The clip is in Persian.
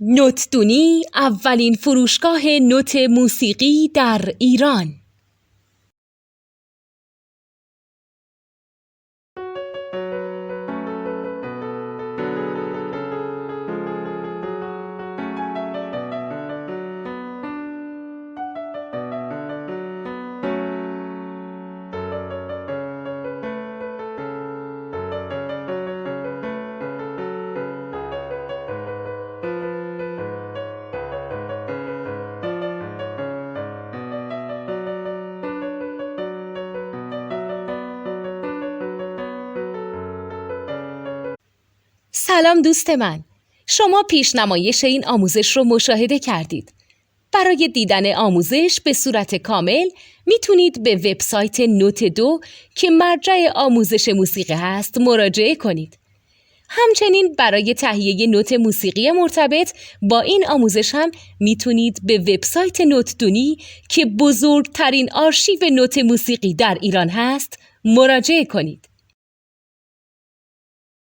نوتدونی اولین فروشگاه نوت موسیقی در ایران. سلام دوست من، شما پیشنمایش این آموزش رو مشاهده کردید. برای دیدن آموزش به صورت کامل میتونید به وبسایت نوت2 که مرجع آموزش موسیقی هست مراجعه کنید. همچنین برای تهیه نوت موسیقی مرتبط با این آموزش هم میتونید به وبسایت نوتدونی که بزرگترین آرشیو نوت موسیقی در ایران هست مراجعه کنید.